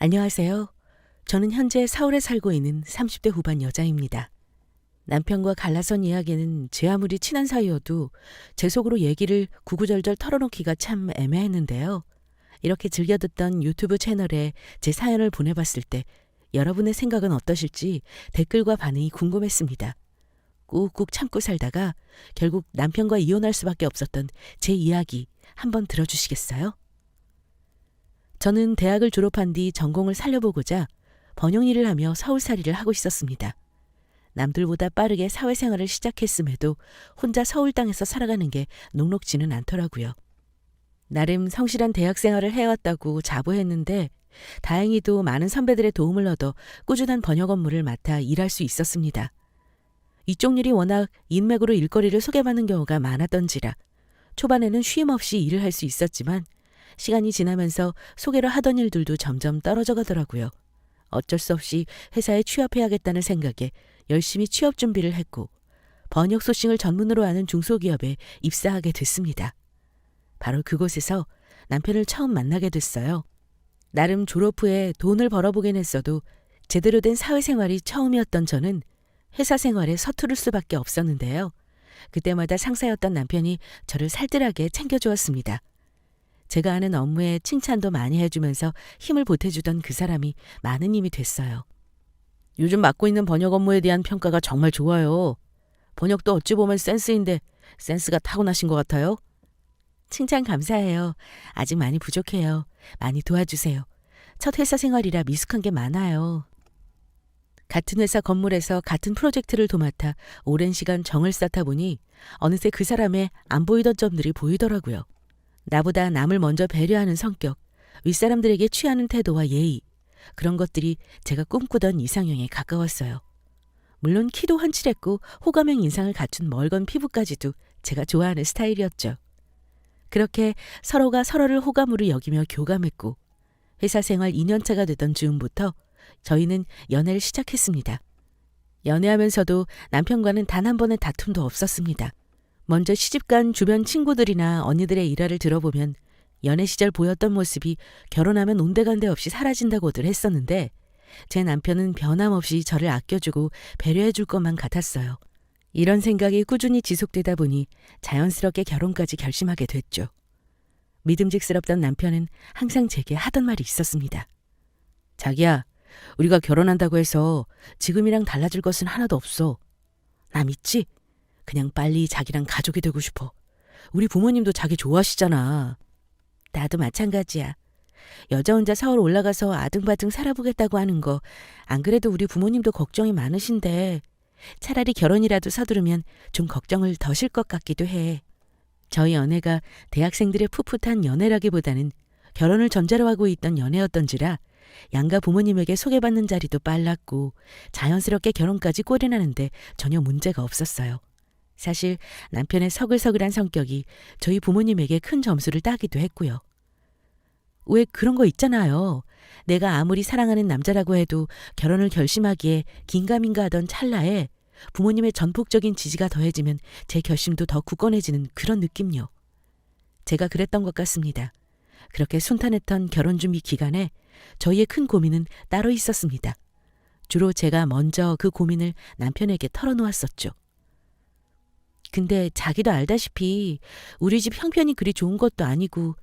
안녕하세요. 저는 현재 서울에 살고 있는 30대 후반 여자입니다. 남편과 갈라선 이야기는 제 아무리 친한 사이여도 제 속으로 얘기를 구구절절 털어놓기가 참 애매했는데요. 이렇게 즐겨 듣던 유튜브 채널에 제 사연을 보내봤을 때 여러분의 생각은 어떠실지 댓글과 반응이 궁금했습니다. 꾹꾹 참고 살다가 결국 남편과 이혼할 수밖에 없었던 제 이야기 한번 들어주시겠어요? 저는 대학을 졸업한 뒤 전공을 살려보고자 번역 일을 하며 서울살이를 하고 있었습니다. 남들보다 빠르게 사회생활을 시작했음에도 혼자 서울 땅에서 살아가는 게 녹록지는 않더라고요. 나름 성실한 대학생활을 해왔다고 자부했는데 다행히도 많은 선배들의 도움을 얻어 꾸준한 번역 업무를 맡아 일할 수 있었습니다. 이쪽 일이 워낙 인맥으로 일거리를 소개받는 경우가 많았던지라 초반에는 쉼 없이 일을 할 수 있었지만 시간이 지나면서 소개로 하던 일들도 점점 떨어져 가더라고요. 어쩔 수 없이 회사에 취업해야겠다는 생각에 열심히 취업 준비를 했고 번역 소싱을 전문으로 하는 중소기업에 입사하게 됐습니다. 바로 그곳에서 남편을 처음 만나게 됐어요. 나름 졸업 후에 돈을 벌어보긴 했어도 제대로 된 사회생활이 처음이었던 저는 회사 생활에 서투를 수밖에 없었는데요. 그때마다 상사였던 남편이 저를 살뜰하게 챙겨주었습니다. 제가 하는 업무에 칭찬도 많이 해주면서 힘을 보태주던 그 사람이 많은 힘이 됐어요. 요즘 맡고 있는 번역 업무에 대한 평가가 정말 좋아요. 번역도 어찌 보면 센스인데 센스가 타고나신 것 같아요. 칭찬 감사해요. 아직 많이 부족해요. 많이 도와주세요. 첫 회사 생활이라 미숙한 게 많아요. 같은 회사 건물에서 같은 프로젝트를 도맡아 오랜 시간 정을 쌓다 보니 어느새 그 사람의 안 보이던 점들이 보이더라고요. 나보다 남을 먼저 배려하는 성격, 윗사람들에게 취하는 태도와 예의, 그런 것들이 제가 꿈꾸던 이상형에 가까웠어요. 물론 키도 훤칠했고 호감형 인상을 갖춘 멀건 피부까지도 제가 좋아하는 스타일이었죠. 그렇게 서로가 서로를 호감으로 여기며 교감했고 회사 생활 2년차가 되던 즈음부터 저희는 연애를 시작했습니다. 연애하면서도 남편과는 단 한 번의 다툼도 없었습니다. 먼저 시집간 주변 친구들이나 언니들의 일화를 들어보면 연애 시절 보였던 모습이 결혼하면 온데간데 없이 사라진다고들 했었는데 제 남편은 변함없이 저를 아껴주고 배려해줄 것만 같았어요. 이런 생각이 꾸준히 지속되다 보니 자연스럽게 결혼까지 결심하게 됐죠. 믿음직스럽던 남편은 항상 제게 하던 말이 있었습니다. 자기야, 우리가 결혼한다고 해서 지금이랑 달라질 것은 하나도 없어. 나 믿지? 그냥 빨리 자기랑 가족이 되고 싶어. 우리 부모님도 자기 좋아하시잖아. 나도 마찬가지야. 여자 혼자 서울 올라가서 아등바등 살아보겠다고 하는 거 안 그래도 우리 부모님도 걱정이 많으신데 차라리 결혼이라도 서두르면 좀 걱정을 더실 것 같기도 해. 저희 연애가 대학생들의 풋풋한 연애라기보다는 결혼을 전제로 하고 있던 연애였던지라 양가 부모님에게 소개받는 자리도 빨랐고 자연스럽게 결혼까지 꼴이나는데 전혀 문제가 없었어요. 사실 남편의 서글서글한 성격이 저희 부모님에게 큰 점수를 따기도 했고요. 왜 그런 거 있잖아요. 내가 아무리 사랑하는 남자라고 해도 결혼을 결심하기에 긴가민가 하던 찰나에 부모님의 전폭적인 지지가 더해지면 제 결심도 더 굳건해지는 그런 느낌요. 제가 그랬던 것 같습니다. 그렇게 순탄했던 결혼 준비 기간에 저희의 큰 고민은 따로 있었습니다. 주로 제가 먼저 그 고민을 남편에게 털어놓았었죠. 근데 자기도 알다시피 우리 집 형편이 그리 좋은 것도 아니고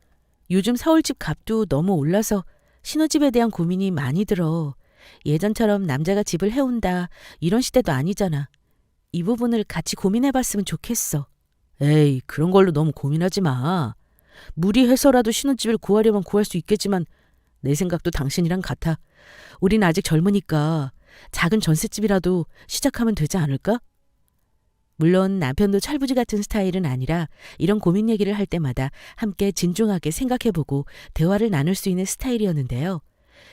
요즘 서울집 값도 너무 올라서 신혼집에 대한 고민이 많이 들어. 예전처럼 남자가 집을 해온다 이런 시대도 아니잖아. 이 부분을 같이 고민해봤으면 좋겠어. 에이, 그런 걸로 너무 고민하지 마. 무리해서라도 신혼집을 구하려면 구할 수 있겠지만 내 생각도 당신이랑 같아. 우린 아직 젊으니까 작은 전셋집이라도 시작하면 되지 않을까? 물론 남편도 철부지 같은 스타일은 아니라 이런 고민 얘기를 할 때마다 함께 진중하게 생각해보고 대화를 나눌 수 있는 스타일이었는데요.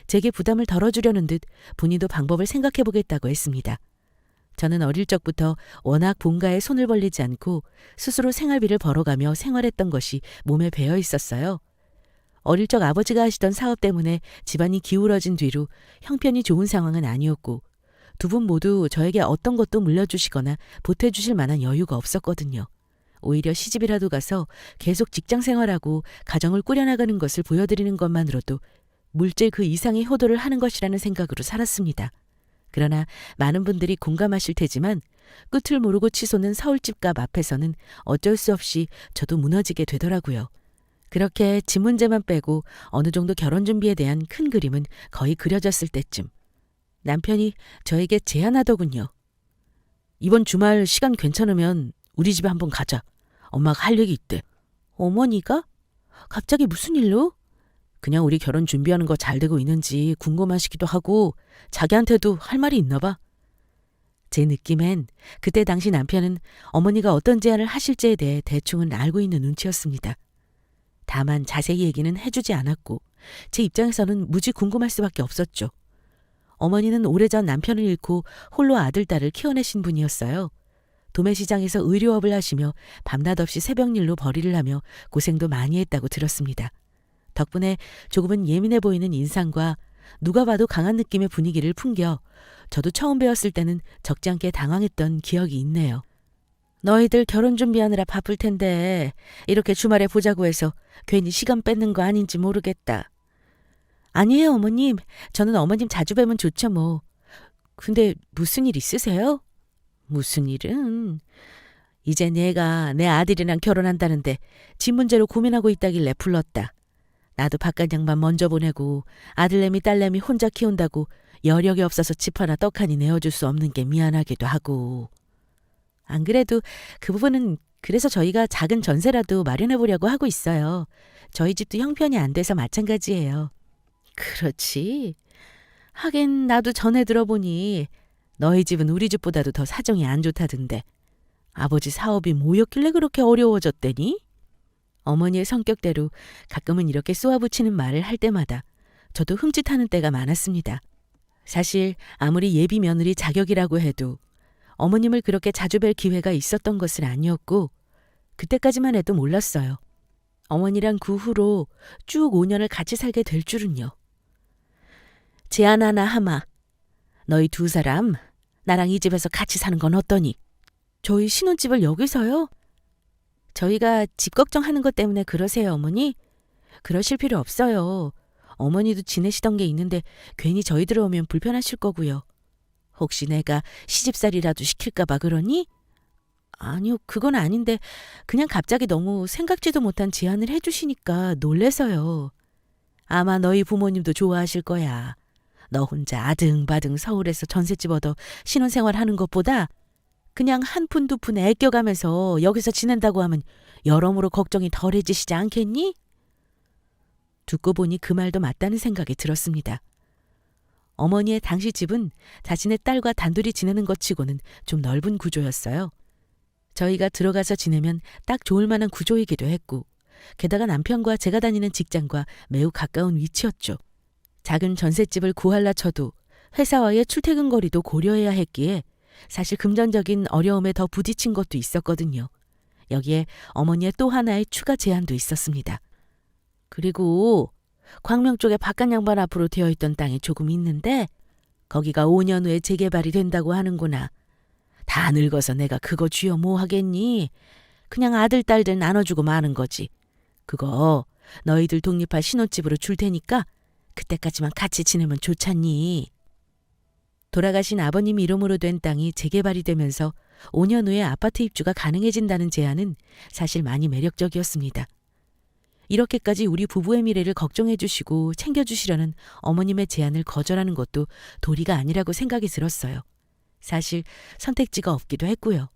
제게 부담을 덜어주려는 듯 본인도 방법을 생각해보겠다고 했습니다. 저는 어릴 적부터 워낙 본가에 손을 벌리지 않고 스스로 생활비를 벌어가며 생활했던 것이 몸에 배어 있었어요. 어릴 적 아버지가 하시던 사업 때문에 집안이 기울어진 뒤로 형편이 좋은 상황은 아니었고 두 분 모두 저에게 어떤 것도 물려주시거나 보태주실 만한 여유가 없었거든요. 오히려 시집이라도 가서 계속 직장 생활하고 가정을 꾸려나가는 것을 보여드리는 것만으로도 물질 그 이상의 효도를 하는 것이라는 생각으로 살았습니다. 그러나 많은 분들이 공감하실 테지만 끝을 모르고 치솟는 서울집값 앞에서는 어쩔 수 없이 저도 무너지게 되더라고요. 그렇게 집 문제만 빼고 어느 정도 결혼 준비에 대한 큰 그림은 거의 그려졌을 때쯤 남편이 저에게 제안하더군요. 이번 주말 시간 괜찮으면 우리 집에 한번 가자. 엄마가 할 얘기 있대. 어머니가? 갑자기 무슨 일로? 그냥 우리 결혼 준비하는 거 잘 되고 있는지 궁금하시기도 하고 자기한테도 할 말이 있나 봐. 제 느낌엔 그때 당시 남편은 어머니가 어떤 제안을 하실지에 대해 대충은 알고 있는 눈치였습니다. 다만 자세히 얘기는 해주지 않았고 제 입장에서는 무지 궁금할 수밖에 없었죠. 어머니는 오래전 남편을 잃고 홀로 아들, 딸을 키워내신 분이었어요. 도매시장에서 의류업을 하시며 밤낮 없이 새벽일로 벌이를 하며 고생도 많이 했다고 들었습니다. 덕분에 조금은 예민해 보이는 인상과 누가 봐도 강한 느낌의 분위기를 풍겨 저도 처음 배웠을 때는 적지 않게 당황했던 기억이 있네요. 너희들 결혼 준비하느라 바쁠 텐데 이렇게 주말에 보자고 해서 괜히 시간 뺏는 거 아닌지 모르겠다. 아니에요, 어머님. 저는 어머님 자주 뵈면 좋죠, 뭐. 근데 무슨 일 있으세요? 무슨 일은? 이제 내가 내 아들이랑 결혼한다는데 집 문제로 고민하고 있다길래 불렀다. 나도 바깥 양반 먼저 보내고 아들내미 딸내미 혼자 키운다고 여력이 없어서 집 하나 떡하니 내어줄 수 없는 게 미안하기도 하고. 안 그래도 그 부분은 그래서 저희가 작은 전세라도 마련해 보려고 하고 있어요. 저희 집도 형편이 안 돼서 마찬가지예요. 그렇지. 하긴 나도 전에 들어보니 너희 집은 우리 집보다도 더 사정이 안 좋다던데. 아버지 사업이 뭐였길래 그렇게 어려워졌대니? 어머니의 성격대로 가끔은 이렇게 쏘아붙이는 말을 할 때마다 저도 흠칫하는 때가 많았습니다. 사실 아무리 예비 며느리 자격이라고 해도 어머님을 그렇게 자주 뵐 기회가 있었던 것은 아니었고 그때까지만 해도 몰랐어요. 어머니랑 그 후로 쭉 5년을 같이 살게 될 줄은요. 제안 하나 하마. 너희 두 사람 나랑 이 집에서 같이 사는 건 어떠니? 저희 신혼집을 여기서요? 저희가 집 걱정하는 것 때문에 그러세요, 어머니? 그러실 필요 없어요. 어머니도 지내시던 게 있는데 괜히 저희 들어오면 불편하실 거고요. 혹시 내가 시집살이라도 시킬까 봐 그러니? 아니요, 그건 아닌데 그냥 갑자기 너무 생각지도 못한 제안을 해주시니까 놀래서요. 아마 너희 부모님도 좋아하실 거야. 너 혼자 아등바등 서울에서 전셋집 얻어 신혼생활 하는 것보다 그냥 한 푼 두 푼 아껴가면서 여기서 지낸다고 하면 여러모로 걱정이 덜해지시지 않겠니? 듣고 보니 그 말도 맞다는 생각이 들었습니다. 어머니의 당시 집은 자신의 딸과 단둘이 지내는 것 치고는 좀 넓은 구조였어요. 저희가 들어가서 지내면 딱 좋을 만한 구조이기도 했고 게다가 남편과 제가 다니는 직장과 매우 가까운 위치였죠. 작은 전셋집을 구할라 쳐도 회사와의 출퇴근 거리도 고려해야 했기에 사실 금전적인 어려움에 더 부딪힌 것도 있었거든요. 여기에 어머니의 또 하나의 추가 제안도 있었습니다. 그리고 광명 쪽에 바깥 양반 앞으로 되어 있던 땅이 조금 있는데 거기가 5년 후에 재개발이 된다고 하는구나. 다 늙어서 내가 그거 쥐어 뭐 하겠니? 그냥 아들 딸들 나눠주고 마는 거지. 그거 너희들 독립할 신혼집으로 줄 테니까 그때까지만 같이 지내면 좋잖니. 돌아가신 아버님 이름으로 된 땅이 재개발이 되면서 5년 후에 아파트 입주가 가능해진다는 제안은 사실 많이 매력적이었습니다. 이렇게까지 우리 부부의 미래를 걱정해 주시고 챙겨주시려는 어머님의 제안을 거절하는 것도 도리가 아니라고 생각이 들었어요. 사실 선택지가 없기도 했고요.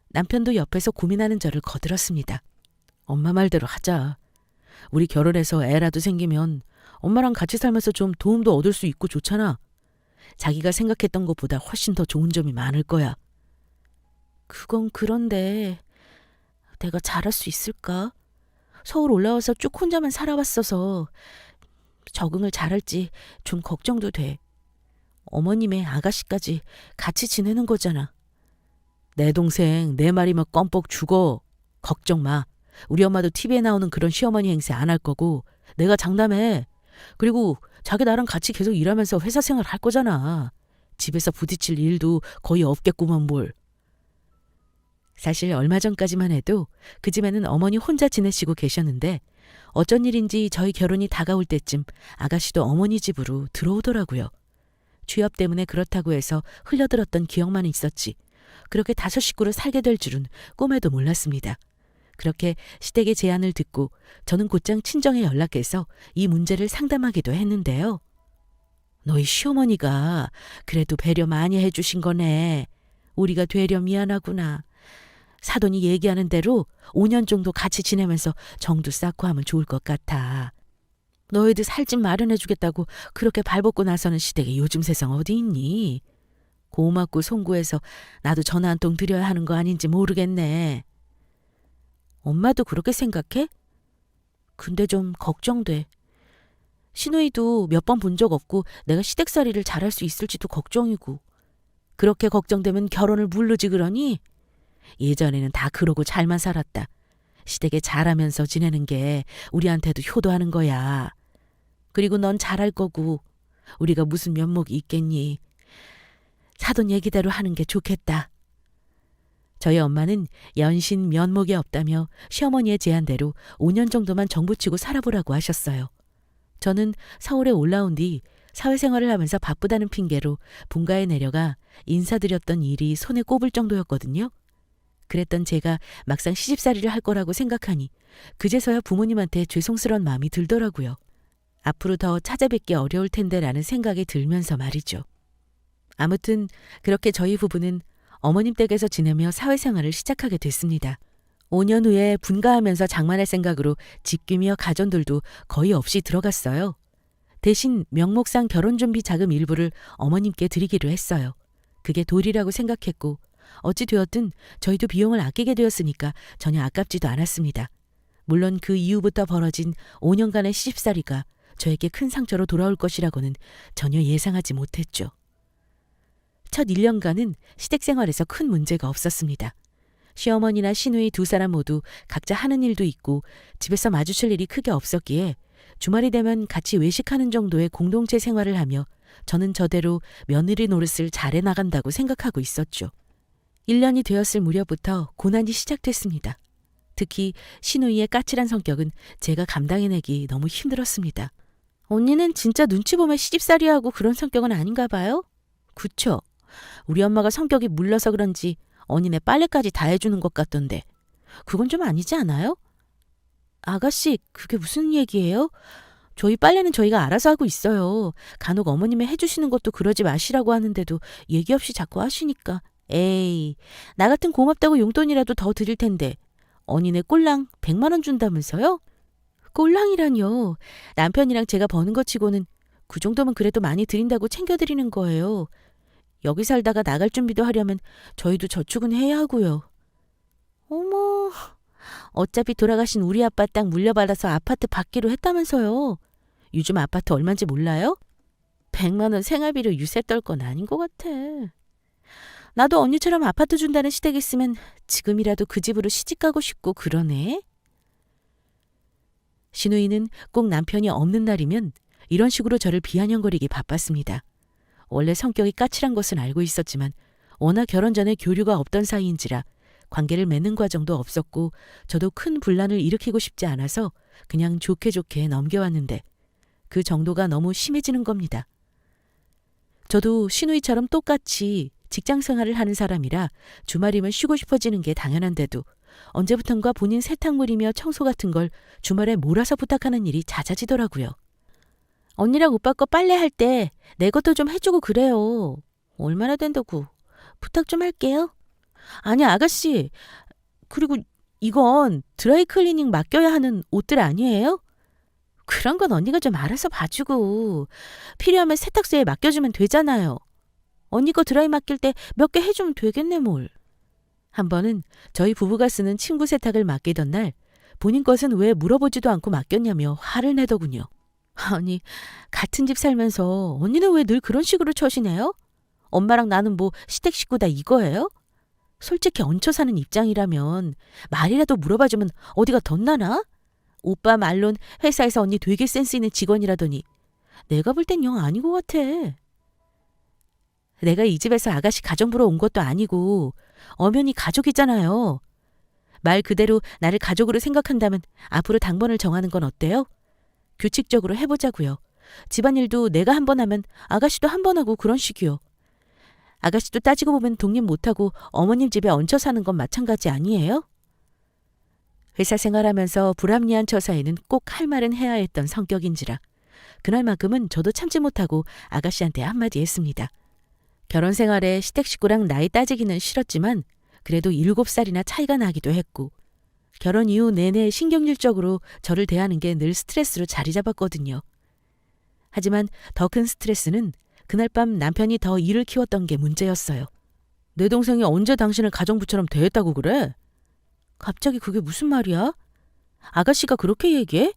남편도 옆에서 고민하는 저를 거들었습니다. 엄마 말대로 하자. 우리 결혼해서 애라도 생기면 엄마랑 같이 살면서 좀 도움도 얻을 수 있고 좋잖아. 자기가 생각했던 것보다 훨씬 더 좋은 점이 많을 거야. 그건 그런데 내가 잘할 수 있을까? 서울 올라와서 쭉 혼자만 살아왔어서 적응을 잘할지 좀 걱정도 돼. 어머님의 아가씨까지 같이 지내는 거잖아. 내 동생 내 말이면 껌뻑 죽어. 걱정 마. 우리 엄마도 TV에 나오는 그런 시어머니 행세 안 할 거고 내가 장담해. 그리고 자기 나랑 같이 계속 일하면서 회사 생활 할 거잖아. 집에서 부딪힐 일도 거의 없겠구만 뭘. 사실 얼마 전까지만 해도 그 집에는 어머니 혼자 지내시고 계셨는데 어쩐 일인지 저희 결혼이 다가올 때쯤 아가씨도 어머니 집으로 들어오더라고요. 취업 때문에 그렇다고 해서 흘려들었던 기억만 있었지. 그렇게 5식구로 살게 될 줄은 꿈에도 몰랐습니다. 그렇게 시댁의 제안을 듣고 저는 곧장 친정에 연락해서 이 문제를 상담하기도 했는데요. 너희 시어머니가 그래도 배려 많이 해주신 거네. 우리가 되려 미안하구나. 사돈이 얘기하는 대로 5년 정도 같이 지내면서 정도 쌓고 하면 좋을 것 같아. 너희들 살집 마련해주겠다고 그렇게 발벗고 나서는 시댁에 요즘 세상 어디 있니? 고맙고 송구해서 나도 전화 한 통 드려야 하는 거 아닌지 모르겠네. 엄마도 그렇게 생각해? 근데 좀 걱정돼. 시누이도 몇 번 본 적 없고 내가 시댁살이를 잘할 수 있을지도 걱정이고. 그렇게 걱정되면 결혼을 물르지 그러니? 예전에는 다 그러고 잘만 살았다. 시댁에 잘하면서 지내는 게 우리한테도 효도하는 거야. 그리고 넌 잘할 거고 우리가 무슨 면목이 있겠니? 사돈 얘기대로 하는 게 좋겠다. 저희 엄마는 연신 면목이 없다며 시어머니의 제안대로 5년 정도만 정부치고 살아보라고 하셨어요. 저는 서울에 올라온 뒤 사회생활을 하면서 바쁘다는 핑계로 본가에 내려가 인사드렸던 일이 손에 꼽을 정도였거든요. 그랬던 제가 막상 시집살이를 할 거라고 생각하니 그제서야 부모님한테 죄송스러운 마음이 들더라고요. 앞으로 더 찾아뵙기 어려울 텐데라는 생각이 들면서 말이죠. 아무튼 그렇게 저희 부부는 어머님 댁에서 지내며 사회생활을 시작하게 됐습니다. 5년 후에 분가하면서 장만할 생각으로 집규며 가전들도 거의 없이 들어갔어요. 대신 명목상 결혼준비 자금 일부를 어머님께 드리기로 했어요. 그게 도리라고 생각했고 어찌 되었든 저희도 비용을 아끼게 되었으니까 전혀 아깝지도 않았습니다. 물론 그 이후부터 벌어진 5년간의 시집살이가 저에게 큰 상처로 돌아올 것이라고는 전혀 예상하지 못했죠. 첫 1년간은 시댁 생활에서 큰 문제가 없었습니다. 시어머니나 시누이 2사람 모두 각자 하는 일도 있고 집에서 마주칠 일이 크게 없었기에 주말이 되면 같이 외식하는 정도의 공동체 생활을 하며 저는 저대로 며느리 노릇을 잘해 나간다고 생각하고 있었죠. 1년이 되었을 무렵부터 고난이 시작됐습니다. 특히 시누이의 까칠한 성격은 제가 감당해내기 너무 힘들었습니다. 언니는 진짜 눈치 보면 시집살이하고 그런 성격은 아닌가 봐요? 그쵸? 우리 엄마가 성격이 물러서 그런지 언니네 빨래까지 다 해주는 것 같던데 그건 좀 아니지 않아요? 아가씨, 그게 무슨 얘기예요? 저희 빨래는 저희가 알아서 하고 있어요. 간혹 어머님이 해주시는 것도 그러지 마시라고 하는데도 얘기 없이 자꾸 하시니까. 에이, 나 같은 고맙다고 용돈이라도 더 드릴 텐데 언니네 꼴랑 100만 원 준다면서요? 꼴랑이라뇨. 남편이랑 제가 버는 것 치고는 그 정도면 그래도 많이 드린다고 챙겨드리는 거예요. 여기 살다가 나갈 준비도 하려면 저희도 저축은 해야 하고요. 어머, 어차피 돌아가신 우리 아빠 땅 물려받아서 아파트 받기로 했다면서요. 요즘 아파트 얼마인지 몰라요? 100만 원 생활비로 유세 떨 건 아닌 것 같아. 나도 언니처럼 아파트 준다는 시댁 있으면 지금이라도 그 집으로 시집가고 싶고 그러네. 시누이는 꼭 남편이 없는 날이면 이런 식으로 저를 비아냥거리기 바빴습니다. 원래 성격이 까칠한 것은 알고 있었지만 워낙 결혼 전에 교류가 없던 사이인지라 관계를 맺는 과정도 없었고 저도 큰 분란을 일으키고 싶지 않아서 그냥 좋게 좋게 넘겨왔는데 그 정도가 너무 심해지는 겁니다. 저도 시누이처럼 똑같이 직장 생활을 하는 사람이라 주말이면 쉬고 싶어지는 게 당연한데도 언제부턴가 본인 세탁물이며 청소 같은 걸 주말에 몰아서 부탁하는 일이 잦아지더라고요. 언니랑 오빠 거 빨래할 때 내 것도 좀 해주고 그래요. 얼마나 된다고. 부탁 좀 할게요. 아니 아가씨, 그리고 이건 드라이클리닝 맡겨야 하는 옷들 아니에요? 그런 건 언니가 좀 알아서 봐주고 필요하면 세탁소에 맡겨주면 되잖아요. 언니 거 드라이 맡길 때 몇 개 해주면 되겠네 뭘. 한 번은 저희 부부가 쓰는 침구 세탁을 맡기던 날 본인 것은 왜 물어보지도 않고 맡겼냐며 화를 내더군요. 아니, 같은 집 살면서 언니는 왜 늘 그런 식으로 처시네요? 엄마랑 나는 뭐 시댁 식구다 이거예요? 솔직히 얹혀 사는 입장이라면 말이라도 물어봐주면 어디가 덧나나? 오빠 말론 회사에서 언니 되게 센스 있는 직원이라더니 내가 볼 땐 영 아닌 것 같아. 내가 이 집에서 아가씨 가정 보러 온 것도 아니고 엄연히 가족이잖아요. 말 그대로 나를 가족으로 생각한다면 앞으로 당번을 정하는 건 어때요? 규칙적으로 해보자고요. 집안일도 내가 한 번 하면 아가씨도 한 번 하고 그런 식이요. 아가씨도 따지고 보면 독립 못하고 어머님 집에 얹혀 사는 건 마찬가지 아니에요? 회사 생활하면서 불합리한 처사에는 꼭 할 말은 해야 했던 성격인지라 그날만큼은 저도 참지 못하고 아가씨한테 한마디 했습니다. 결혼 생활에 시댁 식구랑 나이 따지기는 싫었지만 그래도 7살이나 차이가 나기도 했고 결혼 이후 내내 신경질적으로 저를 대하는 게 늘 스트레스로 자리 잡았거든요. 하지만 더 큰 스트레스는 그날 밤 남편이 더 일을 키웠던 게 문제였어요. 내 동생이 언제 당신을 가정부처럼 대했다고 그래? 갑자기 그게 무슨 말이야? 아가씨가 그렇게 얘기해?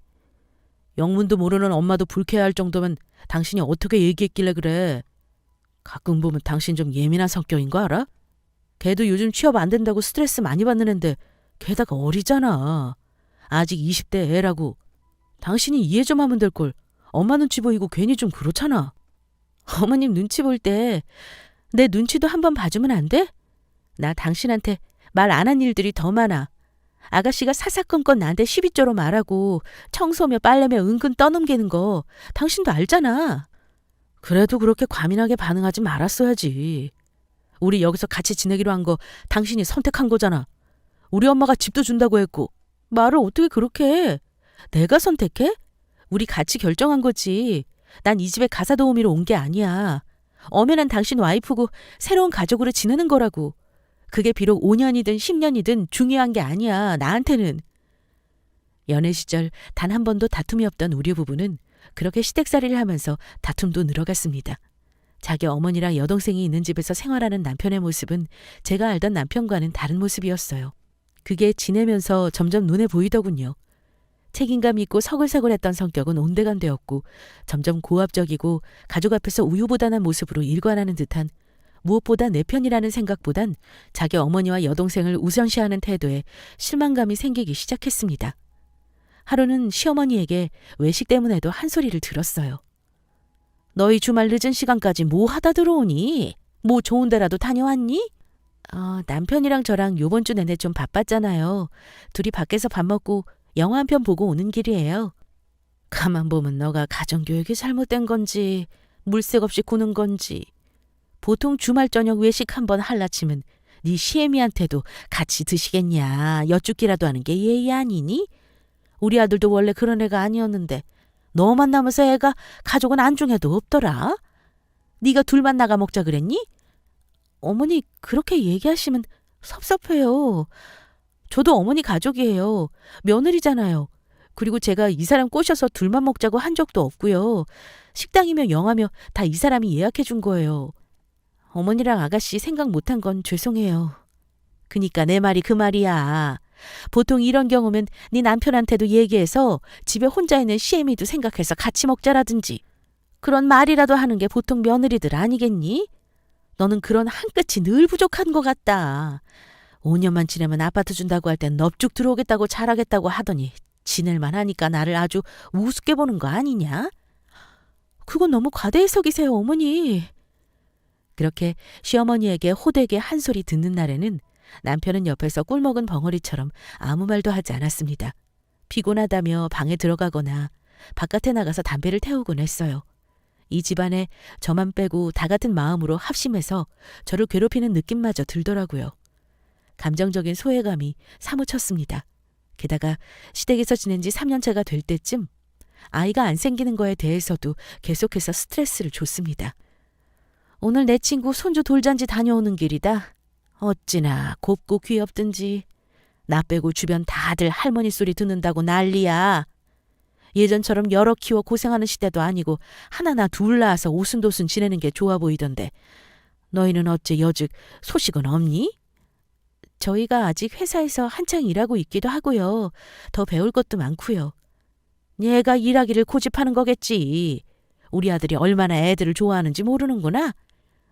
영문도 모르는 엄마도 불쾌할 정도면 당신이 어떻게 얘기했길래 그래? 가끔 보면 당신 좀 예민한 성격인 거 알아? 걔도 요즘 취업 안 된다고 스트레스 많이 받는 앤데 게다가 어리잖아. 아직 20대 애라고. 당신이 이해 좀 하면 될걸. 엄마 눈치 보이고 괜히 좀 그렇잖아. 어머님 눈치 볼 때 내 눈치도 한번 봐주면 안 돼? 나 당신한테 말 안 한 일들이 더 많아. 아가씨가 사사건건 나한테 시비조로 말하고 청소며 빨래며 은근 떠넘기는 거 당신도 알잖아. 그래도 그렇게 과민하게 반응하지 말았어야지. 우리 여기서 같이 지내기로 한 거 당신이 선택한 거잖아. 우리 엄마가 집도 준다고 했고 말을 어떻게 그렇게 해? 내가 선택해? 우리 같이 결정한 거지. 난 이 집에 가사 도우미로 온 게 아니야. 엄연한 당신 와이프고 새로운 가족으로 지내는 거라고. 그게 비록 5년이든 10년이든 중요한 게 아니야. 나한테는. 연애 시절 단 한 번도 다툼이 없던 우리 부부는 그렇게 시댁살이를 하면서 다툼도 늘어갔습니다. 자기 어머니랑 여동생이 있는 집에서 생활하는 남편의 모습은 제가 알던 남편과는 다른 모습이었어요. 그게 지내면서 점점 눈에 보이더군요. 책임감 있고 서글서글했던 성격은 온데간데였고 점점 고압적이고 가족 앞에서 우유부단한 모습으로 일관하는 듯한 무엇보다 내 편이라는 생각보단 자기 어머니와 여동생을 우선시하는 태도에 실망감이 생기기 시작했습니다. 하루는 시어머니에게 외식 때문에도 한 소리를 들었어요. 너희 주말 늦은 시간까지 뭐 하다 들어오니? 뭐 좋은 데라도 다녀왔니? 남편이랑 저랑 요번 주 내내 좀 바빴잖아요. 둘이 밖에서 밥 먹고 영화 한 편 보고 오는 길이에요. 가만 보면 너가 가정교육이 잘못된 건지 물색 없이 구는 건지 보통 주말 저녁 외식 한번 할라치면 네 시애미한테도 같이 드시겠냐 여쭙기라도 하는 게 예의 아니니? 우리 아들도 원래 그런 애가 아니었는데 너 만나면서 애가 가족은 안중에도 없더라. 네가 둘만 나가 먹자 그랬니? 어머니 그렇게 얘기하시면 섭섭해요. 저도 어머니 가족이에요. 며느리잖아요. 그리고 제가 이 사람 꼬셔서 둘만 먹자고 한 적도 없고요. 식당이며 영화며 다 이 사람이 예약해 준 거예요. 어머니랑 아가씨 생각 못한 건 죄송해요. 그니까 내 말이 그 말이야. 보통 이런 경우면 네 남편한테도 얘기해서 집에 혼자 있는 시애미도 생각해서 같이 먹자라든지 그런 말이라도 하는 게 보통 며느리들 아니겠니? 너는 그런 한 끗이 늘 부족한 것 같다. 5년만 지내면 아파트 준다고 할 땐 넙죽 들어오겠다고 잘하겠다고 하더니 지낼만 하니까 나를 아주 우습게 보는 거 아니냐? 그건 너무 과대해석이세요, 어머니. 그렇게 시어머니에게 호되게 한 소리 듣는 날에는 남편은 옆에서 꿀먹은 벙어리처럼 아무 말도 하지 않았습니다. 피곤하다며 방에 들어가거나 바깥에 나가서 담배를 태우곤 했어요. 이 집안에 저만 빼고 다 같은 마음으로 합심해서 저를 괴롭히는 느낌마저 들더라고요. 감정적인 소외감이 사무쳤습니다. 게다가 시댁에서 지낸 지 3년차가 될 때쯤 아이가 안 생기는 거에 대해서도 계속해서 스트레스를 줬습니다. 오늘 내 친구 손주 돌잔치 다녀오는 길이다. 어찌나 곱고 귀엽든지. 나 빼고 주변 다들 할머니 소리 듣는다고 난리야. 예전처럼 여러 키워 고생하는 시대도 아니고 하나나 둘 낳아서 오순도순 지내는 게 좋아 보이던데 너희는 어째 여즉 소식은 없니? 저희가 아직 회사에서 한창 일하고 있기도 하고요. 더 배울 것도 많고요. 얘가 일하기를 고집하는 거겠지. 우리 아들이 얼마나 애들을 좋아하는지 모르는구나.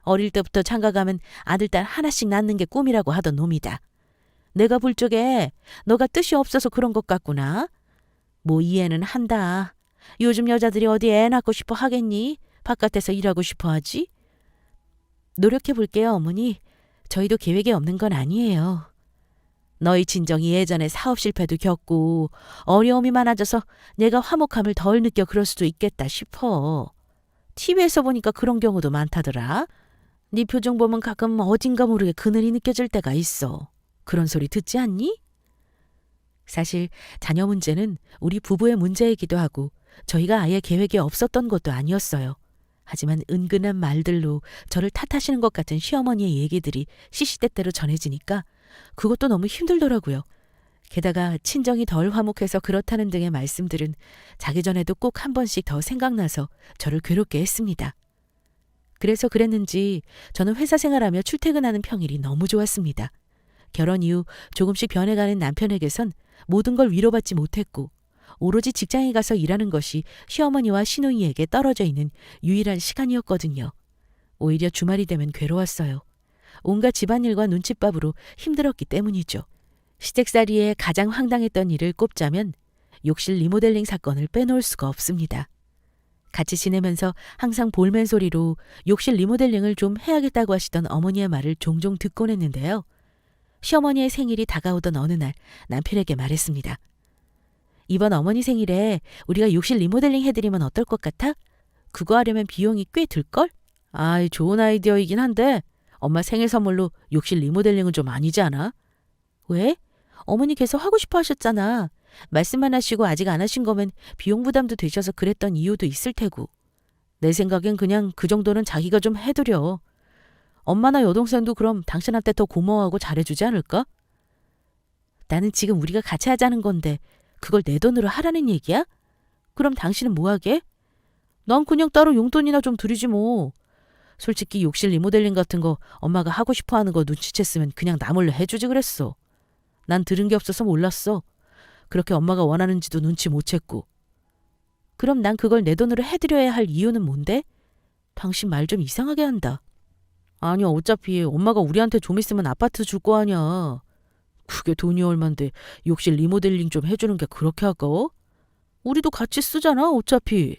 어릴 때부터 장가가면 아들, 딸 하나씩 낳는 게 꿈이라고 하던 놈이다. 내가 볼 적에 너가 뜻이 없어서 그런 것 같구나. 뭐 이해는 한다. 요즘 여자들이 어디 애 낳고 싶어 하겠니? 바깥에서 일하고 싶어 하지? 노력해 볼게요, 어머니. 저희도 계획이 없는 건 아니에요. 너희 친정이 예전에 사업 실패도 겪고 어려움이 많아져서 내가 화목함을 덜 느껴 그럴 수도 있겠다 싶어. TV에서 보니까 그런 경우도 많다더라. 네 표정 보면 가끔 어딘가 모르게 그늘이 느껴질 때가 있어. 그런 소리 듣지 않니? 사실 자녀 문제는 우리 부부의 문제이기도 하고 저희가 아예 계획이 없었던 것도 아니었어요. 하지만 은근한 말들로 저를 탓하시는 것 같은 시어머니의 얘기들이 시시때때로 전해지니까 그것도 너무 힘들더라고요. 게다가 친정이 덜 화목해서 그렇다는 등의 말씀들은 자기 전에도 꼭 한 번씩 더 생각나서 저를 괴롭게 했습니다. 그래서 그랬는지 저는 회사 생활하며 출퇴근하는 평일이 너무 좋았습니다. 결혼 이후 조금씩 변해가는 남편에게선 모든 걸 위로받지 못했고 오로지 직장에 가서 일하는 것이 시어머니와 시누이에게 떨어져 있는 유일한 시간이었거든요. 오히려 주말이 되면 괴로웠어요. 온갖 집안일과 눈칫밥으로 힘들었기 때문이죠. 시댁살이에 가장 황당했던 일을 꼽자면 욕실 리모델링 사건을 빼놓을 수가 없습니다. 같이 지내면서 항상 볼멘 소리로 욕실 리모델링을 좀 해야겠다고 하시던 어머니의 말을 종종 듣곤 했는데요. 시어머니의 생일이 다가오던 어느 날 남편에게 말했습니다. 이번 어머니 생일에 우리가 욕실 리모델링 해드리면 어떨 것 같아? 그거 하려면 비용이 꽤 들걸? 아이, 좋은 아이디어이긴 한데 엄마 생일 선물로 욕실 리모델링은 좀 아니지 않아? 왜? 어머니께서 하고 싶어 하셨잖아. 말씀만 하시고 아직 안 하신 거면 비용 부담도 되셔서 그랬던 이유도 있을 테고. 내 생각엔 그냥 그 정도는 자기가 좀 해드려. 엄마나 여동생도 그럼 당신한테 더 고마워하고 잘해주지 않을까? 나는 지금 우리가 같이 하자는 건데 그걸 내 돈으로 하라는 얘기야? 그럼 당신은 뭐 하게? 난 그냥 따로 용돈이나 좀 드리지 뭐. 솔직히 욕실 리모델링 같은 거 엄마가 하고 싶어 하는 거 눈치챘으면 그냥 나 몰래 해주지 그랬어. 난 들은 게 없어서 몰랐어. 그렇게 엄마가 원하는지도 눈치 못 챘고. 그럼 난 그걸 내 돈으로 해드려야 할 이유는 뭔데? 당신 말 좀 이상하게 한다. 아니야, 어차피 엄마가 우리한테 좀 있으면 아파트 줄 거 아니야. 그게 돈이 얼만데 욕실 리모델링 좀 해주는 게 그렇게 아까워? 우리도 같이 쓰잖아, 어차피.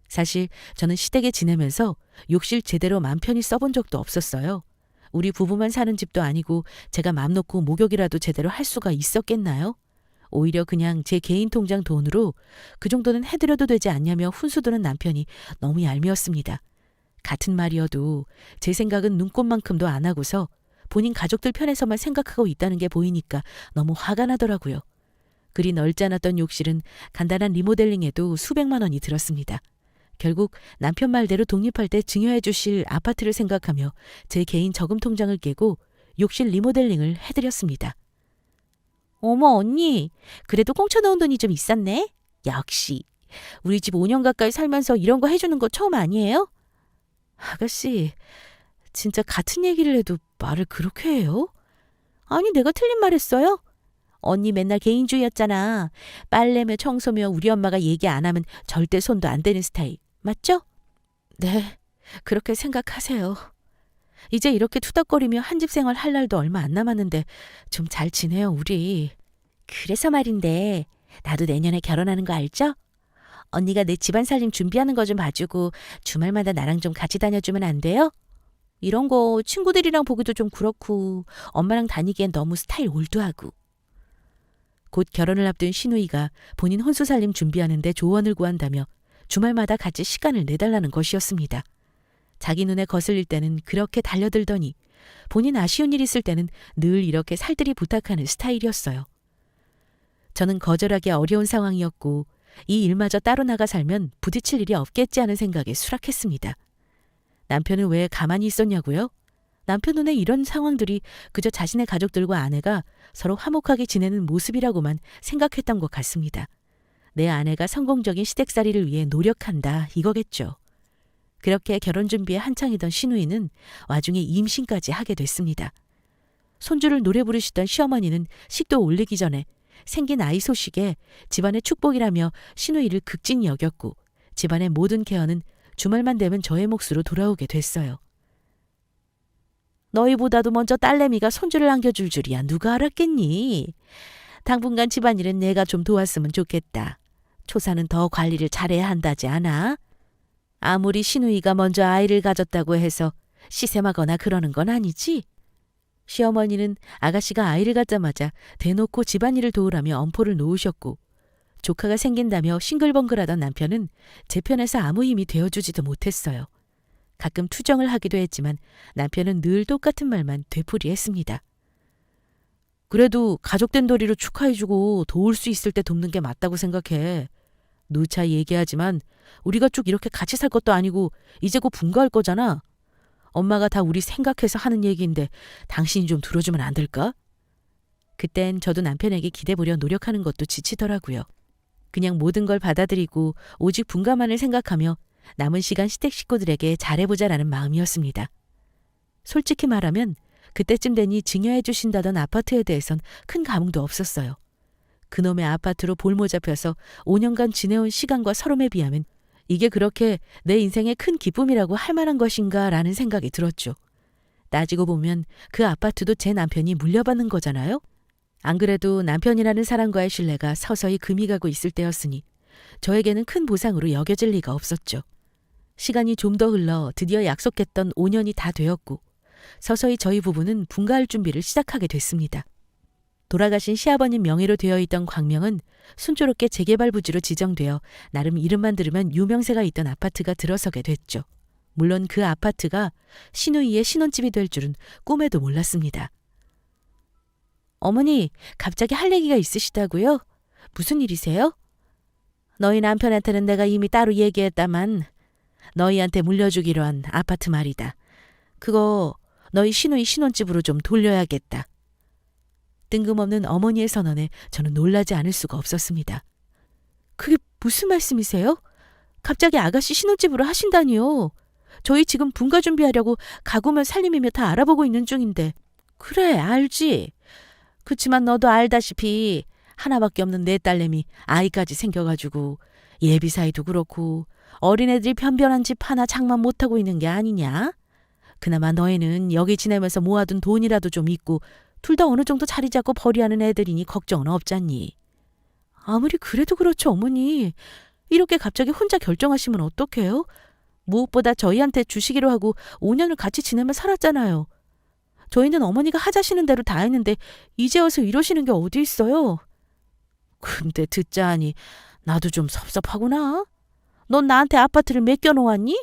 사실 저는 시댁에 지내면서 욕실 제대로 맘 편히 써본 적도 없었어요. 우리 부부만 사는 집도 아니고 제가 맘 놓고 목욕이라도 제대로 할 수가 있었겠나요? 오히려 그냥 제 개인 통장 돈으로 그 정도는 해드려도 되지 않냐며 훈수두는 남편이 너무 얄미웠습니다. 같은 말이어도 제 생각은 눈꼽만큼도 안 하고서 본인 가족들 편에서만 생각하고 있다는 게 보이니까 너무 화가 나더라고요. 그리 넓지 않았던 욕실은 간단한 리모델링에도 수백만 원이 들었습니다. 결국 남편 말대로 독립할 때 증여해 주실 아파트를 생각하며 제 개인 저금 통장을 깨고 욕실 리모델링을 해드렸습니다. 어머 언니, 그래도 공짜 넣은 돈이 좀 있었네. 역시 우리 집 5년 가까이 살면서 이런 거 해주는 거 처음 아니에요? 아가씨, 진짜 같은 얘기를 해도 말을 그렇게 해요? 아니, 내가 틀린 말 했어요? 언니 맨날 개인주의였잖아. 빨래며 청소며 우리 엄마가 얘기 안 하면 절대 손도 안 대는 스타일. 맞죠? 네, 그렇게 생각하세요. 이제 이렇게 투닥거리며 한 집 생활 할 날도 얼마 안 남았는데 좀 잘 지내요, 우리. 그래서 말인데 나도 내년에 결혼하는 거 알죠? 언니가 내 집안 살림 준비하는 거 좀 봐주고 주말마다 나랑 좀 같이 다녀주면 안 돼요? 이런 거 친구들이랑 보기도 좀 그렇고 엄마랑 다니기엔 너무 스타일 올드하고. 곧 결혼을 앞둔 시누이가 본인 혼수 살림 준비하는데 조언을 구한다며 주말마다 같이 시간을 내달라는 것이었습니다. 자기 눈에 거슬릴 때는 그렇게 달려들더니 본인 아쉬운 일 있을 때는 늘 이렇게 살뜰히 부탁하는 스타일이었어요. 저는 거절하기 어려운 상황이었고 이 일마저 따로 나가 살면 부딪힐 일이 없겠지 하는 생각에 수락했습니다. 남편은 왜 가만히 있었냐고요? 남편 눈에 이런 상황들이 그저 자신의 가족들과 아내가 서로 화목하게 지내는 모습이라고만 생각했던 것 같습니다. 내 아내가 성공적인 시댁살이를 위해 노력한다 이거겠죠. 그렇게 결혼 준비에 한창이던 시누이는 와중에 임신까지 하게 됐습니다. 손주를 노래 부르시던 시어머니는 식도 올리기 전에 생긴 아이 소식에 집안의 축복이라며 시누이를 극진히 여겼고 집안의 모든 케어는 주말만 되면 저의 몫으로 돌아오게 됐어요. 너희보다도 먼저 딸내미가 손주를 안겨줄 줄이야 누가 알았겠니? 당분간 집안일은 내가 좀 도왔으면 좋겠다. 초사는 더 관리를 잘해야 한다지 않아? 아무리 시누이가 먼저 아이를 가졌다고 해서 시샘하거나 그러는 건 아니지? 시어머니는 아가씨가 아이를 갖자마자 대놓고 집안일을 도우라며 엄포를 놓으셨고 조카가 생긴다며 싱글벙글하던 남편은 제 편에서 아무 힘이 되어주지도 못했어요. 가끔 투정을 하기도 했지만 남편은 늘 똑같은 말만 되풀이했습니다. 그래도 가족된 도리로 축하해주고 도울 수 있을 때 돕는 게 맞다고 생각해. 누차 얘기하지만 우리가 쭉 이렇게 같이 살 것도 아니고 이제 곧 분가할 거잖아. 엄마가 다 우리 생각해서 하는 얘기인데 당신이 좀 들어주면 안 될까? 그땐 저도 남편에게 기대보려 노력하는 것도 지치더라고요. 그냥 모든 걸 받아들이고 오직 분가만을 생각하며 남은 시간 시댁 식구들에게 잘해보자라는 마음이었습니다. 솔직히 말하면 그때쯤 되니 증여해 주신다던 아파트에 대해선 큰 감흥도 없었어요. 그놈의 아파트로 볼모 잡혀서 5년간 지내온 시간과 서름에 비하면 이게 그렇게 내 인생의 큰 기쁨이라고 할 만한 것인가라는 생각이 들었죠. 따지고 보면 그 아파트도 제 남편이 물려받는 거잖아요. 안 그래도 남편이라는 사람과의 신뢰가 서서히 금이 가고 있을 때였으니 저에게는 큰 보상으로 여겨질 리가 없었죠. 시간이 좀 더 흘러 드디어 약속했던 5년이 다 되었고 서서히 저희 부부는 분가할 준비를 시작하게 됐습니다. 돌아가신 시아버님 명의로 되어 있던 광명은 순조롭게 재개발 부지로 지정되어 나름 이름만 들으면 유명세가 있던 아파트가 들어서게 됐죠. 물론 그 아파트가 시누이의 신혼집이 될 줄은 꿈에도 몰랐습니다. 어머니, 갑자기 할 얘기가 있으시다고요? 무슨 일이세요? 너희 남편한테는 내가 이미 따로 얘기했다만 너희한테 물려주기로 한 아파트 말이다. 그거 너희 시누이 신혼집으로 좀 돌려야겠다. 뜬금없는 어머니의 선언에 저는 놀라지 않을 수가 없었습니다. 그게 무슨 말씀이세요? 갑자기 아가씨 신혼집으로 하신다니요. 저희 지금 분가 준비하려고 가구며 살림이며 다 알아보고 있는 중인데. 그래, 알지. 그치만 너도 알다시피 하나밖에 없는 내 딸내미 아이까지 생겨가지고 예비 사이도 그렇고 어린애들이 변변한 집 하나 장만 못하고 있는 게 아니냐? 그나마 너희는 여기 지내면서 모아둔 돈이라도 좀 있고 둘 다 어느 정도 자리 잡고 벌이하는 애들이니 걱정은 없잖니. 아무리 그래도 그렇죠, 어머니. 이렇게 갑자기 혼자 결정하시면 어떡해요? 무엇보다 저희한테 주시기로 하고 5년을 같이 지내며 살았잖아요. 저희는 어머니가 하자시는 대로 다 했는데 이제 와서 이러시는 게 어디 있어요? 근데 듣자 하니 나도 좀 섭섭하구나. 넌 나한테 아파트를 맡겨놓았니?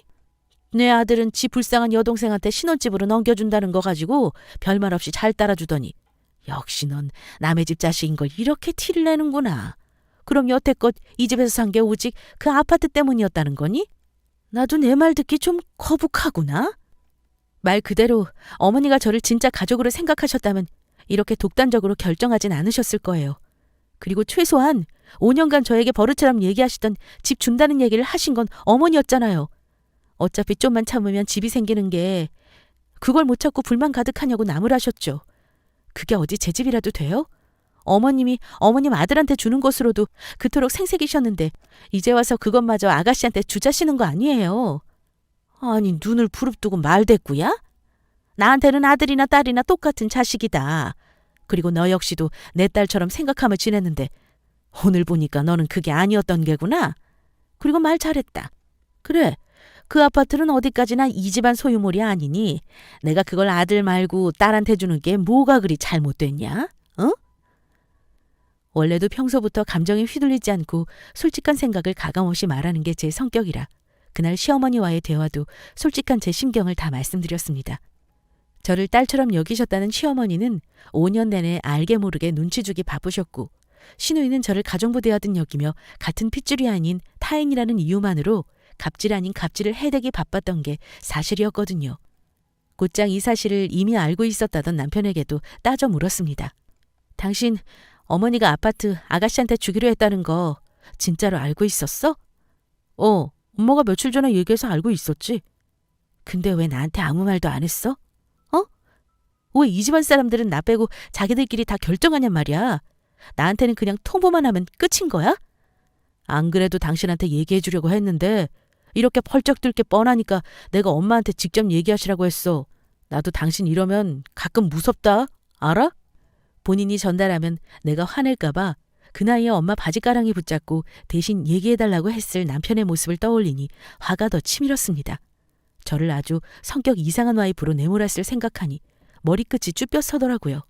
내 아들은 지 불쌍한 여동생한테 신혼집으로 넘겨준다는 거 가지고 별말 없이 잘 따라주더니 역시 넌 남의 집 자식인 걸 이렇게 티를 내는구나. 그럼 여태껏 이 집에서 산 게 오직 그 아파트 때문이었다는 거니? 나도 내 말 듣기 좀 거북하구나. 말 그대로 어머니가 저를 진짜 가족으로 생각하셨다면 이렇게 독단적으로 결정하진 않으셨을 거예요. 그리고 최소한 5년간 저에게 버릇처럼 얘기하시던 집 준다는 얘기를 하신 건 어머니였잖아요. 어차피 좀만 참으면 집이 생기는 게 그걸 못 참고 불만 가득하냐고 나무라셨죠. 그게 어디 제 집이라도 돼요? 어머님이 어머님 아들한테 주는 것으로도 그토록 생색이셨는데 이제 와서 그것마저 아가씨한테 주자시는 거 아니에요. 아니 눈을 부릅뜨고 말대꾸야? 나한테는 아들이나 딸이나 똑같은 자식이다. 그리고 너 역시도 내 딸처럼 생각하며 지냈는데 오늘 보니까 너는 그게 아니었던 게구나. 그리고 말 잘했다. 그래, 그 아파트는 어디까지나 이 집안 소유물이 아니니 내가 그걸 아들 말고 딸한테 주는 게 뭐가 그리 잘못됐냐? 어? 원래도 평소부터 감정에 휘둘리지 않고 솔직한 생각을 가감없이 말하는 게 제 성격이라 그날 시어머니와의 대화도 솔직한 제 심경을 다 말씀드렸습니다. 저를 딸처럼 여기셨다는 시어머니는 5년 내내 알게 모르게 눈치 주기 바쁘셨고 시누이는 저를 가정부 대하듯 여기며 같은 핏줄이 아닌 타인이라는 이유만으로 갑질 아닌 갑질을 해대기 바빴던 게 사실이었거든요. 곧장 이 사실을 이미 알고 있었다던 남편에게도 따져 물었습니다. 당신 어머니가 아파트 아가씨한테 주기로 했다는 거 진짜로 알고 있었어? 엄마가 며칠 전에 얘기해서 알고 있었지. 근데 왜 나한테 아무 말도 안 했어? 왜 이 집안 사람들은 나 빼고 자기들끼리 다 결정하냔 말이야. 나한테는 그냥 통보만 하면 끝인 거야? 안 그래도 당신한테 얘기해 주려고 했는데 이렇게 펄쩍 들 게 뻔하니까 내가 엄마한테 직접 얘기하시라고 했어. 나도 당신 이러면 가끔 무섭다. 알아? 본인이 전달하면 내가 화낼까 봐 그 나이에 엄마 바지가랑이 붙잡고 대신 얘기해달라고 했을 남편의 모습을 떠올리니 화가 더 치밀었습니다. 저를 아주 성격 이상한 와이프로 내몰았을 생각하니 머리끝이 쭈뼛 서더라고요.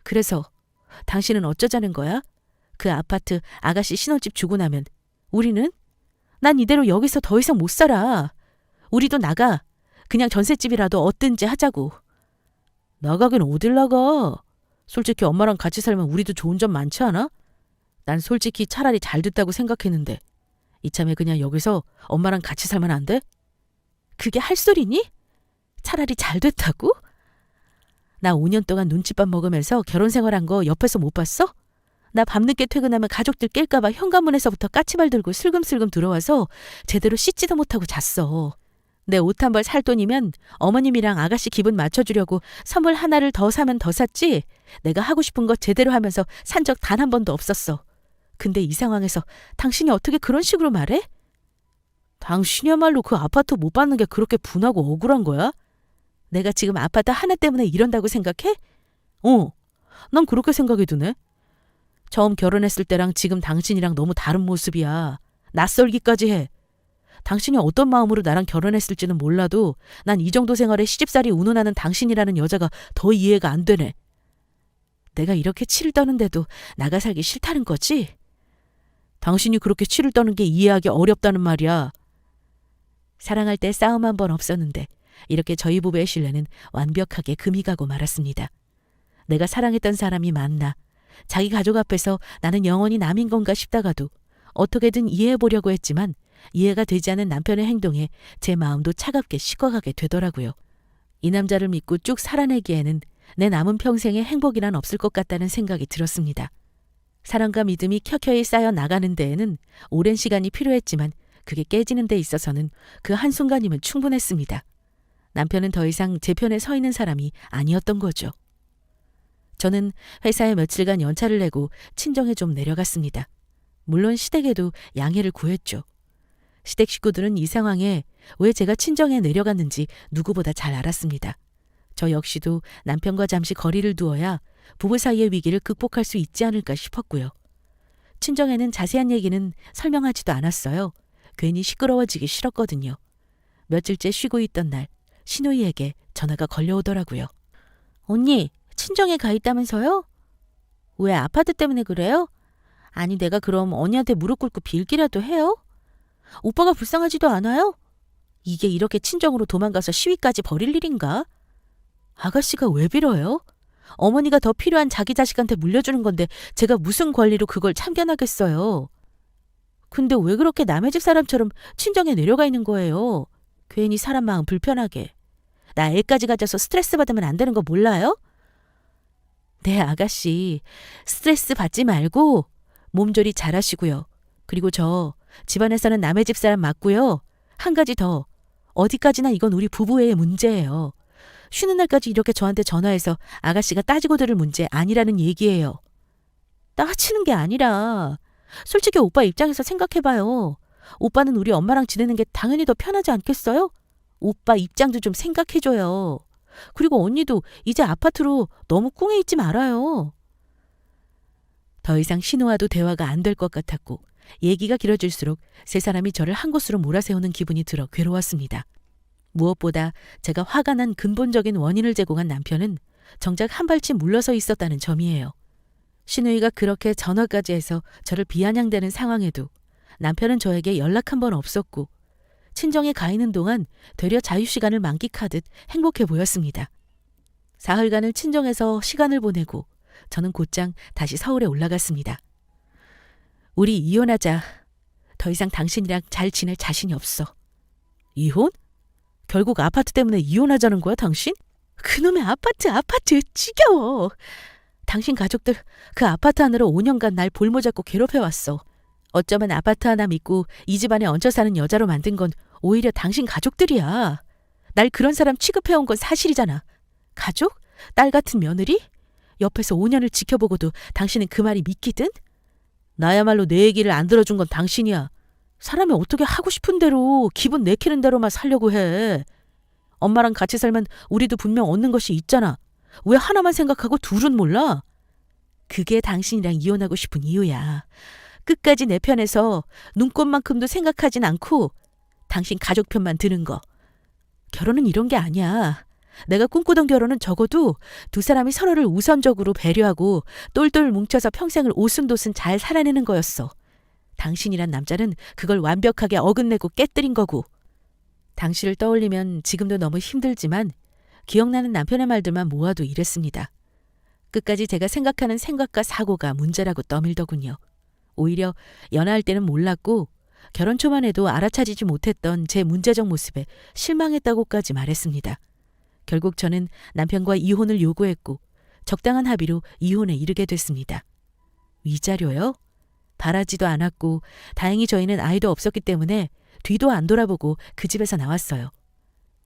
그래서 당신은 어쩌자는 거야? 그 아파트 아가씨 신혼집 주고 나면 우리는? 난 이대로 여기서 더 이상 못 살아. 우리도 나가. 그냥 전셋집이라도 얻든지 하자고. 나가긴 어딜 나가. 솔직히 엄마랑 같이 살면 우리도 좋은 점 많지 않아? 난 솔직히 차라리 잘 됐다고 생각했는데 이참에 그냥 여기서 엄마랑 같이 살면 안 돼? 그게 할 소리니? 차라리 잘 됐다고? 나 5년 동안 눈칫밥 먹으면서 결혼 생활한 거 옆에서 못 봤어? 나 밤늦게 퇴근하면 가족들 깰까봐 현관문에서부터 까치발 들고 슬금슬금 들어와서 제대로 씻지도 못하고 잤어. 내 옷 한 벌 살 돈이면 어머님이랑 아가씨 기분 맞춰주려고 선물 하나를 더 사면 더 샀지 내가 하고 싶은 거 제대로 하면서 산 적 단 한 번도 없었어. 근데 이 상황에서 당신이 어떻게 그런 식으로 말해? 당신이야말로 그 아파트 못 받는 게 그렇게 분하고 억울한 거야? 내가 지금 아파트 하나 때문에 이런다고 생각해? 난 그렇게 생각이 드네. 처음 결혼했을 때랑 지금 당신이랑 너무 다른 모습이야. 낯설기까지 해. 당신이 어떤 마음으로 나랑 결혼했을지는 몰라도 난 이 정도 생활에 시집살이 운운하는 당신이라는 여자가 더 이해가 안 되네. 내가 이렇게 치를 떠는데도 나가 살기 싫다는 거지? 당신이 그렇게 치를 떠는 게 이해하기 어렵다는 말이야. 사랑할 때 싸움 한 번 없었는데 이렇게 저희 부부의 신뢰는 완벽하게 금이 가고 말았습니다. 내가 사랑했던 사람이 맞나? 자기 가족 앞에서 나는 영원히 남인 건가 싶다가도 어떻게든 이해해보려고 했지만 이해가 되지 않은 남편의 행동에 제 마음도 차갑게 식어가게 되더라고요. 이 남자를 믿고 쭉 살아내기에는 내 남은 평생에 행복이란 없을 것 같다는 생각이 들었습니다. 사랑과 믿음이 켜켜이 쌓여 나가는 데에는 오랜 시간이 필요했지만 그게 깨지는 데 있어서는 그 한순간이면 충분했습니다. 남편은 더 이상 제 편에 서 있는 사람이 아니었던 거죠. 저는 회사에 며칠간 연차를 내고 친정에 좀 내려갔습니다. 물론 시댁에도 양해를 구했죠. 시댁 식구들은 이 상황에 왜 제가 친정에 내려갔는지 누구보다 잘 알았습니다. 저 역시도 남편과 잠시 거리를 두어야 부부 사이의 위기를 극복할 수 있지 않을까 싶었고요. 친정에는 자세한 얘기는 설명하지도 않았어요. 괜히 시끄러워지기 싫었거든요. 며칠째 쉬고 있던 날 신우이에게 전화가 걸려오더라고요. 언니, 친정에 가 있다면서요? 왜 아파트 때문에 그래요? 아니 내가 그럼 언니한테 무릎 꿇고 빌기라도 해요? 오빠가 불쌍하지도 않아요? 이게 이렇게 친정으로 도망가서 시위까지 벌일 일인가? 아가씨가 왜 빌어요? 어머니가 더 필요한 자기 자식한테 물려주는 건데 제가 무슨 권리로 그걸 참견하겠어요. 근데 왜 그렇게 남의 집 사람처럼 친정에 내려가 있는 거예요? 괜히 사람 마음 불편하게. 나 애까지 가져서 스트레스 받으면 안 되는 거 몰라요? 네, 아가씨. 스트레스 받지 말고 몸조리 잘하시고요. 그리고 저 집안에서는 남의 집 사람 맞고요. 한 가지 더. 어디까지나 이건 우리 부부의 문제예요. 쉬는 날까지 이렇게 저한테 전화해서 아가씨가 따지고 들을 문제 아니라는 얘기예요. 따지는 게 아니라 솔직히 오빠 입장에서 생각해봐요. 오빠는 우리 엄마랑 지내는 게 당연히 더 편하지 않겠어요? 오빠 입장도 좀 생각해줘요. 그리고 언니도 이제 아파트로 너무 꿍해 있지 말아요. 더 이상 신우와도 대화가 안 될 것 같았고 얘기가 길어질수록 세 사람이 저를 한 곳으로 몰아세우는 기분이 들어 괴로웠습니다. 무엇보다 제가 화가 난 근본적인 원인을 제공한 남편은 정작 한 발치 물러서 있었다는 점이에요. 신우이가 그렇게 전화까지 해서 저를 비아냥대는 상황에도 남편은 저에게 연락 한 번 없었고 친정에 가 있는 동안 되려 자유시간을 만끽하듯 행복해 보였습니다. 사흘간을 친정에서 시간을 보내고 저는 곧장 다시 서울에 올라갔습니다. 우리 이혼하자. 더 이상 당신이랑 잘 지낼 자신이 없어. 이혼? 결국 아파트 때문에 이혼하자는 거야, 당신? 그놈의 아파트 지겨워. 당신 가족들 그 아파트 안으로 5년간 날 볼모 잡고 괴롭혀왔어. 어쩌면 아파트 하나 믿고 이 집안에 얹혀 사는 여자로 만든 건 오히려 당신 가족들이야. 날 그런 사람 취급해온 건 사실이잖아. 가족? 딸 같은 며느리? 옆에서 5년을 지켜보고도 당신은 그 말이 믿기든? 나야말로 내 얘기를 안 들어준 건 당신이야. 사람이 어떻게 하고 싶은 대로 기분 내키는 대로만 살려고 해. 엄마랑 같이 살면 우리도 분명 얻는 것이 있잖아. 왜 하나만 생각하고 둘은 몰라? 그게 당신이랑 이혼하고 싶은 이유야. 끝까지 내 편에서 눈꼽만큼도 생각하진 않고 당신 가족 편만 드는 거. 결혼은 이런 게 아니야. 내가 꿈꾸던 결혼은 적어도 두 사람이 서로를 우선적으로 배려하고 똘똘 뭉쳐서 평생을 오순도순 잘 살아내는 거였어. 당신이란 남자는 그걸 완벽하게 어긋내고 깨뜨린 거고. 당시를 떠올리면 지금도 너무 힘들지만 기억나는 남편의 말들만 모아도 이랬습니다. 끝까지 제가 생각하는 생각과 사고가 문제라고 떠밀더군요. 오히려 연애할 때는 몰랐고 결혼 초만 해도 알아차리지 못했던 제 문제적 모습에 실망했다고까지 말했습니다. 결국 저는 남편과 이혼을 요구했고 적당한 합의로 이혼에 이르게 됐습니다. 위자료요? 바라지도 않았고 다행히 저희는 아이도 없었기 때문에 뒤도 안 돌아보고 그 집에서 나왔어요.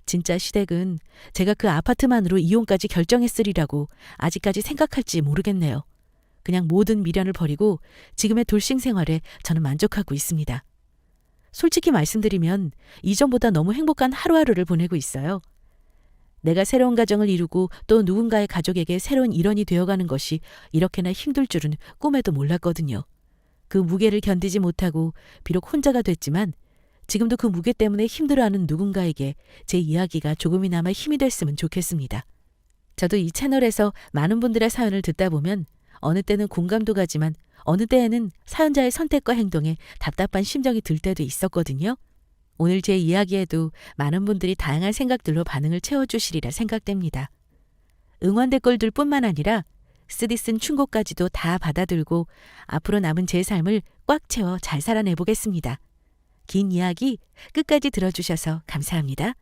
진짜 시댁은 제가 그 아파트만으로 이혼까지 결정했으리라고 아직까지 생각할지 모르겠네요. 그냥 모든 미련을 버리고 지금의 돌싱 생활에 저는 만족하고 있습니다. 솔직히 말씀드리면 이전보다 너무 행복한 하루하루를 보내고 있어요. 내가 새로운 가정을 이루고 또 누군가의 가족에게 새로운 일원이 되어가는 것이 이렇게나 힘들 줄은 꿈에도 몰랐거든요. 그 무게를 견디지 못하고 비록 혼자가 됐지만 지금도 그 무게 때문에 힘들어하는 누군가에게 제 이야기가 조금이나마 힘이 됐으면 좋겠습니다. 저도 이 채널에서 많은 분들의 사연을 듣다 보면 어느 때는 공감도 가지만 어느 때에는 사연자의 선택과 행동에 답답한 심정이 들 때도 있었거든요. 오늘 제 이야기에도 많은 분들이 다양한 생각들로 반응을 채워주시리라 생각됩니다. 응원 댓글들 뿐만 아니라 쓰디 쓴 충고까지도 다 받아들고 앞으로 남은 제 삶을 꽉 채워 잘 살아내보겠습니다. 긴 이야기 끝까지 들어주셔서 감사합니다.